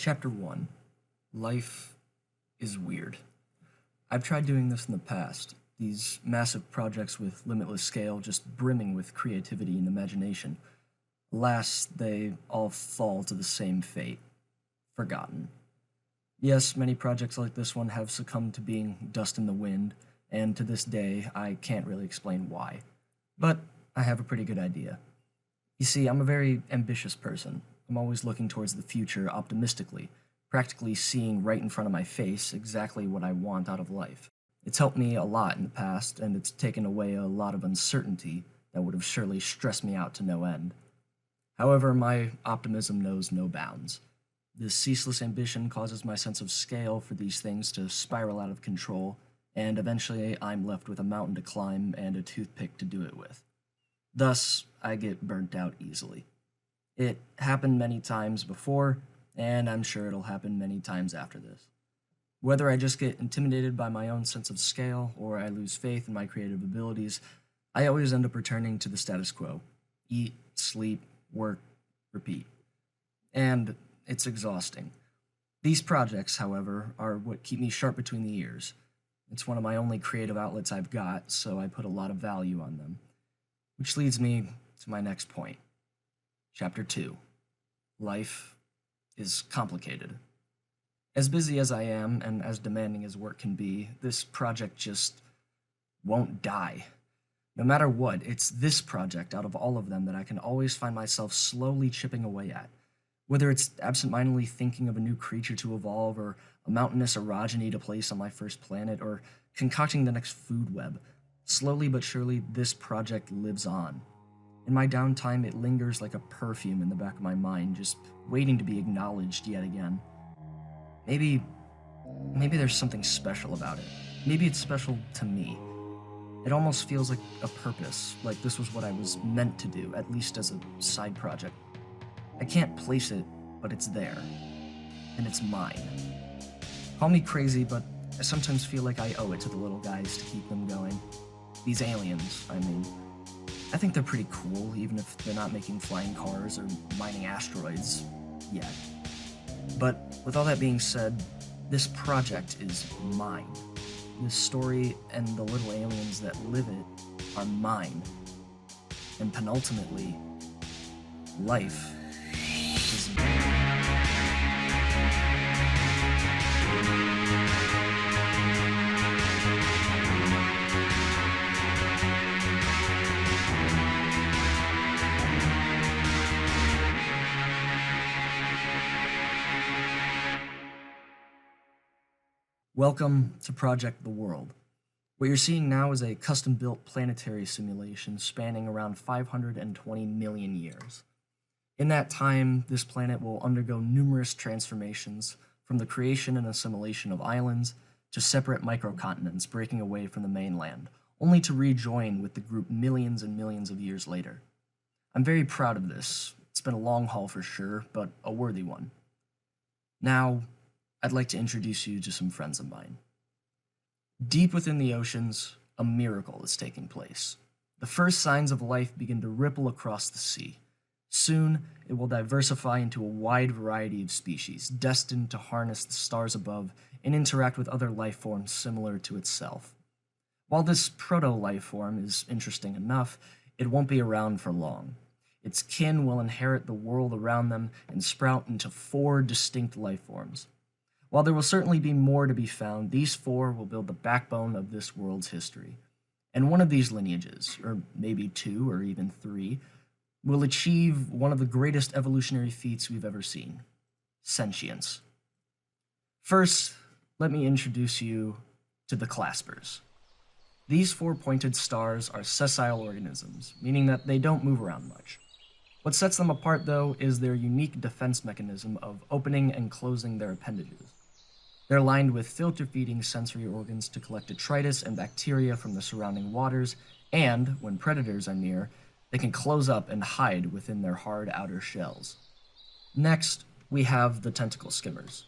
Chapter 1. Life is weird. I've tried doing this in the past, these massive projects with limitless scale just brimming with creativity and imagination. Alas, they all fall to the same fate: forgotten. Yes, many projects like this one have succumbed to being dust in the wind, and to this day, I can't really explain why. But I have a pretty good idea. You see, I'm a very ambitious person. I'm always looking towards the future optimistically, practically seeing right in front of my face exactly what I want out of life. It's helped me a lot in the past, and it's taken away a lot of uncertainty that would have surely stressed me out to no end. However, my optimism knows no bounds. This ceaseless ambition causes my sense of scale for these things to spiral out of control, and eventually I'm left with a mountain to climb and a toothpick to do it with. Thus, I get burnt out easily. It happened many times before, and I'm sure it'll happen many times after this. Whether I just get intimidated by my own sense of scale or I lose faith in my creative abilities, I always end up returning to the status quo: eat, sleep, work, repeat. And it's exhausting. These projects, however, are what keep me sharp between the ears. It's one of my only creative outlets I've got, so I put a lot of value on them. Which leads me to my next point. Chapter 2. Life is complicated. As busy as I am, and as demanding as work can be, this project just won't die. No matter what, it's this project out of all of them that I can always find myself slowly chipping away at. Whether it's absentmindedly thinking of a new creature to evolve, or a mountainous orogeny to place on my first planet, or concocting the next food web, slowly but surely this project lives on. In my downtime, it lingers like a perfume in the back of my mind, just waiting to be acknowledged yet again. Maybe there's something special about it. Maybe it's special to me. It almost feels like a purpose, like this was what I was meant to do, at least as a side project. I can't place it, but it's there. And it's mine. Call me crazy, but I sometimes feel like I owe it to the little guys to keep them going. These aliens, I mean. I think they're pretty cool, even if they're not making flying cars or mining asteroids yet. But with all that being said, this project is mine. This story and the little aliens that live it are mine. And penultimately, life is mine. Welcome to Project The World. What you're seeing now is a custom-built planetary simulation spanning around 520 million years. In that time, this planet will undergo numerous transformations, from the creation and assimilation of islands to separate microcontinents breaking away from the mainland, only to rejoin with the group millions and millions of years later. I'm very proud of this. It's been a long haul for sure, but a worthy one. Now, I'd like to introduce you to some friends of mine. Deep within the oceans, a miracle is taking place. The first signs of life begin to ripple across the sea. Soon, it will diversify into a wide variety of species, destined to harness the stars above and interact with other life forms similar to itself. While this proto-life form is interesting enough, it won't be around for long. Its kin will inherit the world around them and sprout into 4 distinct life forms. While there will certainly be more to be found, these 4 will build the backbone of this world's history. And one of these lineages, or maybe 2 or even 3, will achieve one of the greatest evolutionary feats we've ever seen: sentience. First, let me introduce you to the Claspers. These 4 pointed stars are sessile organisms, meaning that they don't move around much. What sets them apart, though, is their unique defense mechanism of opening and closing their appendages. They're lined with filter-feeding sensory organs to collect detritus and bacteria from the surrounding waters, and, when predators are near, they can close up and hide within their hard outer shells. Next, we have the tentacle skimmers.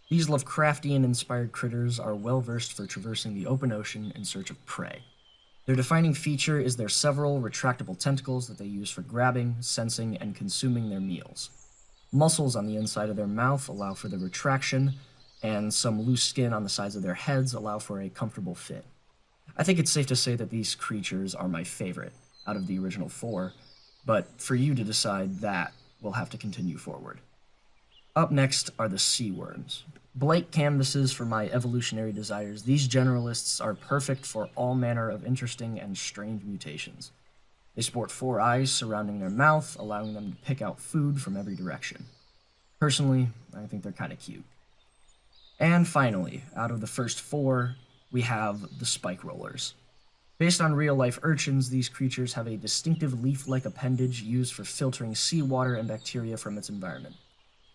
These Lovecraftian-inspired critters are well-versed for traversing the open ocean in search of prey. Their defining feature is their several retractable tentacles that they use for grabbing, sensing, and consuming their meals. Muscles on the inside of their mouth allow for the retraction, and some loose skin on the sides of their heads allow for a comfortable fit. I think it's safe to say that these creatures are my favorite out of the original four, but for you to decide that, we'll have to continue forward. Up next are the sea worms. Blank canvases for my evolutionary desires, these generalists are perfect for all manner of interesting and strange mutations. They sport 4 eyes surrounding their mouth, allowing them to pick out food from every direction. Personally, I think they're kind of cute. And finally, out of the first 4, we have the spike rollers. Based on real-life urchins, these creatures have a distinctive leaf-like appendage used for filtering seawater and bacteria from its environment.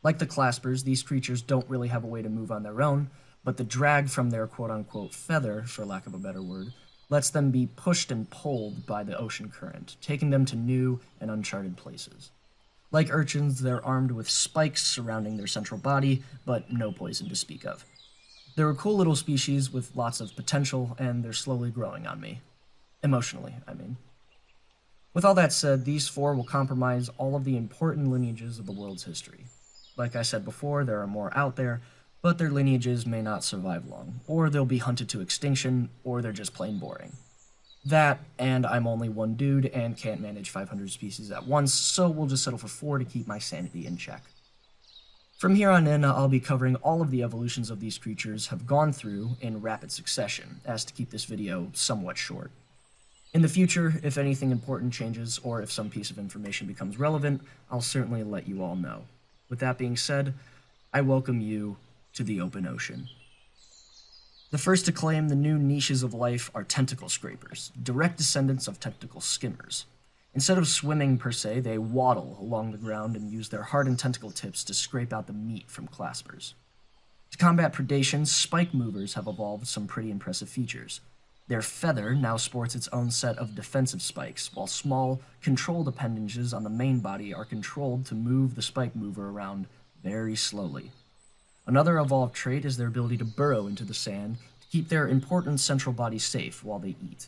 Like the claspers, these creatures don't really have a way to move on their own, but the drag from their quote-unquote feather, for lack of a better word, lets them be pushed and pulled by the ocean current, taking them to new and uncharted places. Like urchins, they're armed with spikes surrounding their central body, but no poison to speak of. They're a cool little species with lots of potential, and they're slowly growing on me. Emotionally, I mean. With all that said, these 4 will compromise all of the important lineages of the world's history. Like I said before, there are more out there, but their lineages may not survive long, or they'll be hunted to extinction, or they're just plain boring. That, and I'm only one dude and can't manage 500 species at once, so we'll just settle for 4 to keep my sanity in check. From here on in, I'll be covering all of the evolutions of these creatures have gone through in rapid succession, as to keep this video somewhat short. In the future, if anything important changes, or if some piece of information becomes relevant, I'll certainly let you all know. With that being said, I welcome you to the open ocean. The first to claim the new niches of life are tentacle scrapers, direct descendants of tentacle skimmers. Instead of swimming per se, they waddle along the ground and use their hardened tentacle tips to scrape out the meat from claspers. To combat predation, spike movers have evolved some pretty impressive features. Their feather now sports its own set of defensive spikes, while small, controlled appendages on the main body are controlled to move the spike mover around very slowly. Another evolved trait is their ability to burrow into the sand to keep their important central body safe while they eat.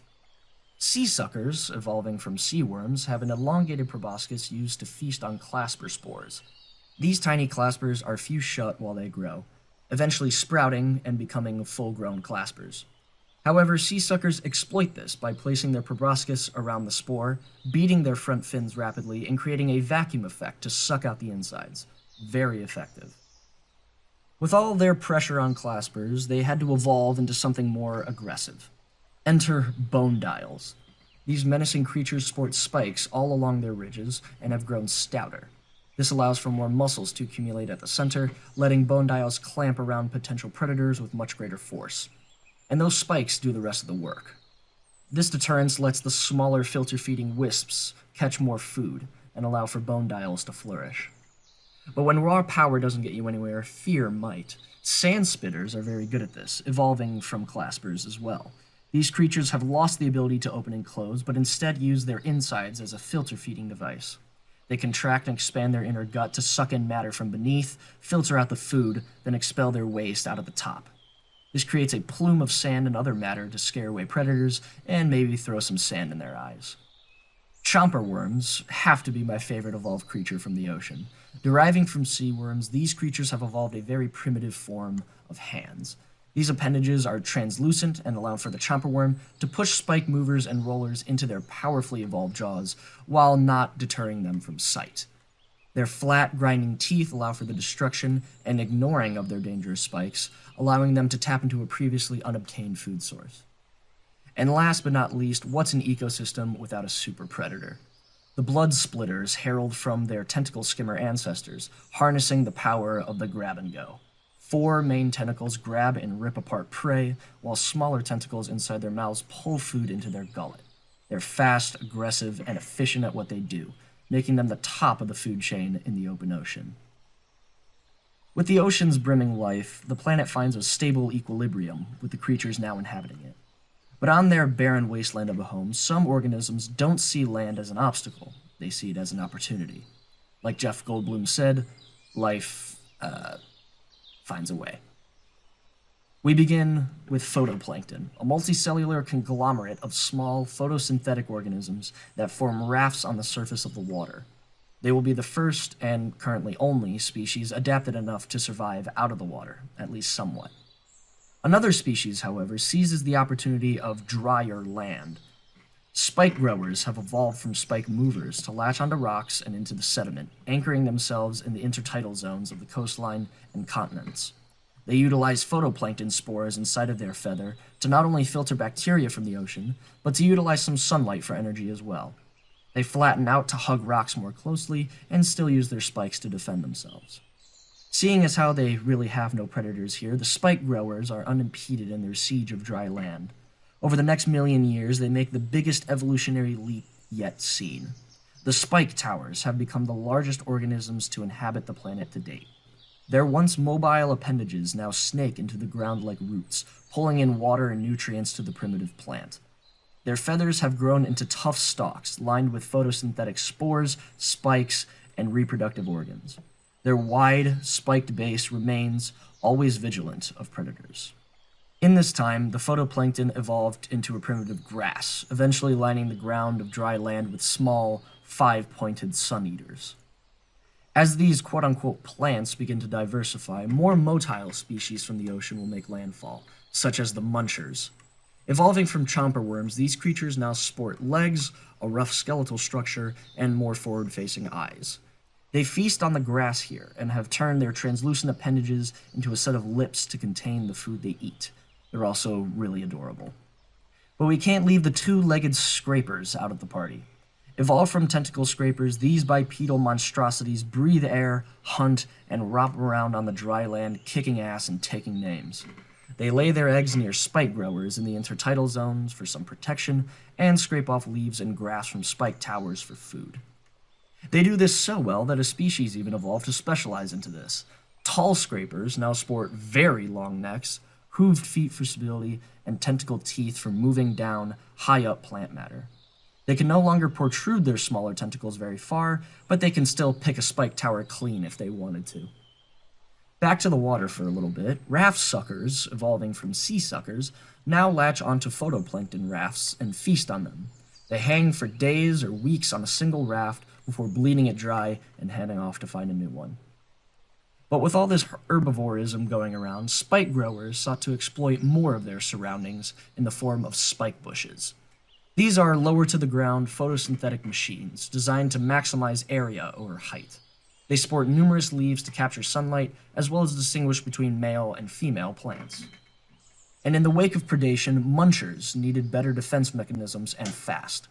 Sea suckers, evolving from sea worms, have an elongated proboscis used to feast on clasper spores. These tiny claspers are fused shut while they grow, eventually sprouting and becoming full-grown claspers. However, sea suckers exploit this by placing their proboscis around the spore, beating their front fins rapidly, and creating a vacuum effect to suck out the insides. Very effective. With all their pressure on claspers, they had to evolve into something more aggressive. Enter bone dials. These menacing creatures sport spikes all along their ridges and have grown stouter. This allows for more muscles to accumulate at the center, letting bone dials clamp around potential predators with much greater force. And those spikes do the rest of the work. This deterrence lets the smaller filter-feeding wisps catch more food and allow for bone dials to flourish. But when raw power doesn't get you anywhere, fear might. Sand spitters are very good at this, evolving from claspers as well. These creatures have lost the ability to open and close, but instead use their insides as a filter-feeding device. They contract and expand their inner gut to suck in matter from beneath, filter out the food, then expel their waste out of the top. This creates a plume of sand and other matter to scare away predators, and maybe throw some sand in their eyes. Chomper worms have to be my favorite evolved creature from the ocean. Deriving from sea worms, these creatures have evolved a very primitive form of hands. These appendages are translucent and allow for the chomper worm to push spike movers and rollers into their powerfully evolved jaws, while not deterring them from sight. Their flat, grinding teeth allow for the destruction and ignoring of their dangerous spikes, allowing them to tap into a previously unobtained food source. And last but not least, what's an ecosystem without a super predator? The blood splitters herald from their tentacle skimmer ancestors, harnessing the power of the grab and go. 4 main tentacles grab and rip apart prey, while smaller tentacles inside their mouths pull food into their gullet. They're fast, aggressive, and efficient at what they do, making them the top of the food chain in the open ocean. With the ocean's brimming life, the planet finds a stable equilibrium with the creatures now inhabiting it. But on their barren wasteland of a home, some organisms don't see land as an obstacle. They see it as an opportunity. Like Jeff Goldblum said, life finds a way. We begin with photoplankton, a multicellular conglomerate of small photosynthetic organisms that form rafts on the surface of the water. They will be the first and currently only species adapted enough to survive out of the water, at least somewhat. Another species, however, seizes the opportunity of drier land. Spike growers have evolved from spike movers to latch onto rocks and into the sediment, anchoring themselves in the intertidal zones of the coastline and continents. They utilize photoplankton spores inside of their feather to not only filter bacteria from the ocean, but to utilize some sunlight for energy as well. They flatten out to hug rocks more closely and still use their spikes to defend themselves. Seeing as how they really have no predators here, the spike growers are unimpeded in their siege of dry land. Over the next million years, they make the biggest evolutionary leap yet seen. The spike towers have become the largest organisms to inhabit the planet to date. Their once mobile appendages now snake into the ground like roots, pulling in water and nutrients to the primitive plant. Their feathers have grown into tough stalks lined with photosynthetic spores, spikes, and reproductive organs. Their wide, spiked base remains always vigilant of predators. In this time, the photoplankton evolved into a primitive grass, eventually lining the ground of dry land with small, five-pointed sun-eaters. As these quote-unquote plants begin to diversify, more motile species from the ocean will make landfall, such as the munchers. Evolving from chomper worms, these creatures now sport legs, a rough skeletal structure, and more forward-facing eyes. They feast on the grass here, and have turned their translucent appendages into a set of lips to contain the food they eat. They're also really adorable. But we can't leave the two-legged scrapers out of the party. Evolved from tentacle scrapers, these bipedal monstrosities breathe air, hunt, and romp around on the dry land, kicking ass and taking names. They lay their eggs near spike growers in the intertidal zones for some protection, and scrape off leaves and grass from spike towers for food. They do this so well that a species even evolved to specialize into this. Tall scrapers now sport very long necks, hooved feet for stability, and tentacle teeth for moving down high up plant matter. They can no longer protrude their smaller tentacles very far, but they can still pick a spike tower clean if they wanted to. Back to the water for a little bit, raft suckers, evolving from sea suckers, now latch onto photoplankton rafts and feast on them. They hang for days or weeks on a single raft before bleeding it dry and heading off to find a new one. But with all this herbivorism going around, spike growers sought to exploit more of their surroundings in the form of spike bushes. These are lower to the ground photosynthetic machines designed to maximize area over height. They sport numerous leaves to capture sunlight, as well as distinguish between male and female plants. And in the wake of predation, munchers needed better defense mechanisms and fast.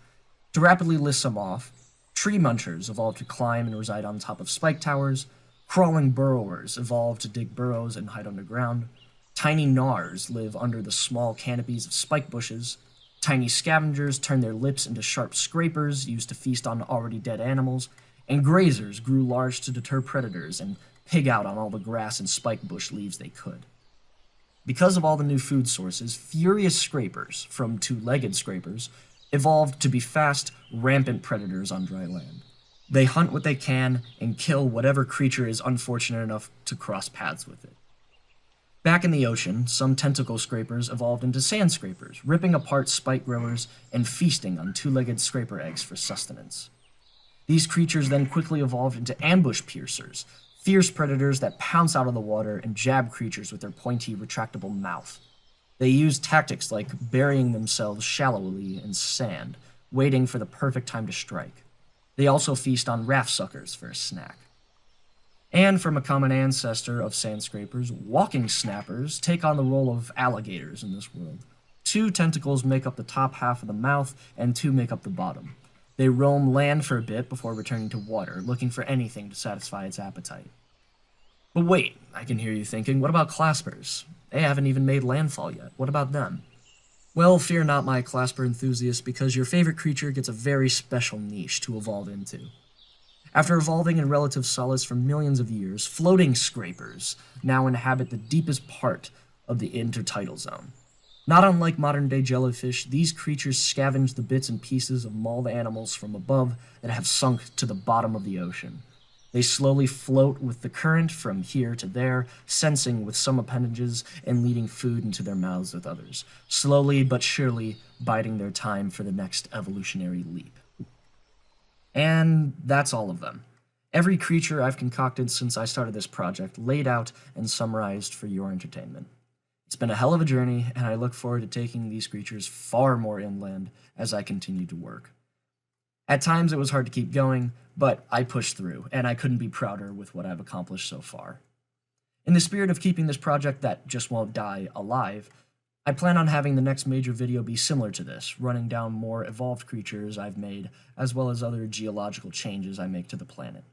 To rapidly list some off, tree munchers evolved to climb and reside on top of spike towers, crawling burrowers evolved to dig burrows and hide underground, tiny gnars live under the small canopies of spike bushes, tiny scavengers turn their lips into sharp scrapers used to feast on already dead animals, and grazers grew large to deter predators and pig out on all the grass and spike bush leaves they could. Because of all the new food sources, furious scrapers, from two-legged scrapers, evolved to be fast, rampant predators on dry land. They hunt what they can and kill whatever creature is unfortunate enough to cross paths with it. Back in the ocean, some tentacle scrapers evolved into sand scrapers, ripping apart spike growers and feasting on two-legged scraper eggs for sustenance. These creatures then quickly evolved into ambush piercers, fierce predators that pounce out of the water and jab creatures with their pointy, retractable mouth. They use tactics like burying themselves shallowly in sand, waiting for the perfect time to strike. They also feast on raft suckers for a snack. And from a common ancestor of sand scrapers, walking snappers take on the role of alligators in this world. 2 tentacles make up the top half of the mouth, and 2 make up the bottom. They roam land for a bit before returning to water, looking for anything to satisfy its appetite. But wait, I can hear you thinking, what about claspers? They haven't even made landfall yet. What about them? Well, fear not, my clasper enthusiasts, because your favorite creature gets a very special niche to evolve into. After evolving in relative solace for millions of years, floating scrapers now inhabit the deepest part of the intertidal zone. Not unlike modern-day jellyfish, these creatures scavenge the bits and pieces of mauled animals from above that have sunk to the bottom of the ocean. They slowly float with the current from here to there, sensing with some appendages and leading food into their mouths with others, slowly but surely biding their time for the next evolutionary leap. And that's all of them. Every creature I've concocted since I started this project laid out and summarized for your entertainment. It's been a hell of a journey, and I look forward to taking these creatures far more inland as I continue to work. At times it was hard to keep going, but I pushed through, and I couldn't be prouder with what I've accomplished so far. In the spirit of keeping this project that just won't die alive, I plan on having the next major video be similar to this, running down more evolved creatures I've made, as well as other geological changes I make to the planet.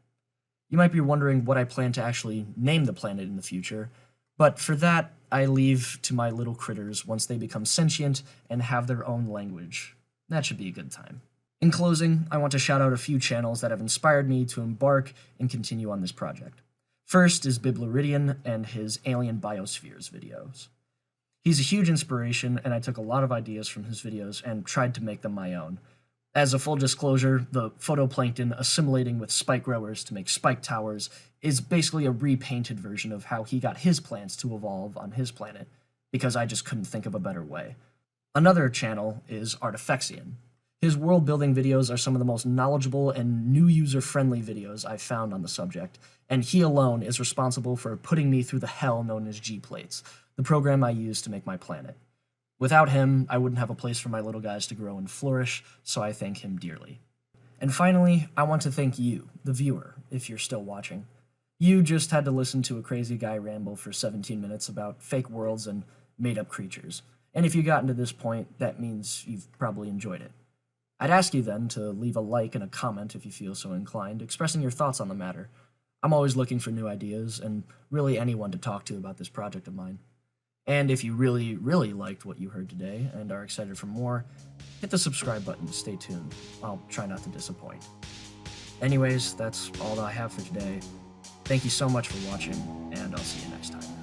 You might be wondering what I plan to actually name the planet in the future, but for that, I leave to my little critters once they become sentient and have their own language. That should be a good time. In closing, I want to shout out a few channels that have inspired me to embark and continue on this project. First is Bibluridian and his Alien Biospheres videos. He's a huge inspiration, and I took a lot of ideas from his videos and tried to make them my own. As a full disclosure, the photoplankton assimilating with spike growers to make spike towers is basically a repainted version of how he got his plants to evolve on his planet, because I just couldn't think of a better way. Another channel is Artifexian. His world-building videos are some of the most knowledgeable and new user-friendly videos I've found on the subject, and he alone is responsible for putting me through the hell known as G-Plates, the program I use to make my planet. Without him, I wouldn't have a place for my little guys to grow and flourish, so I thank him dearly. And finally, I want to thank you, the viewer, if you're still watching. You just had to listen to a crazy guy ramble for 17 minutes about fake worlds and made-up creatures. And if you gotten to this point, that means you've probably enjoyed it. I'd ask you then to leave a like and a comment if you feel so inclined, expressing your thoughts on the matter. I'm always looking for new ideas, and really anyone to talk to about this project of mine. And if you really, really liked what you heard today and are excited for more, hit the subscribe button to stay tuned. I'll try not to disappoint. Anyways, that's all that I have for today. Thank you so much for watching, and I'll see you next time.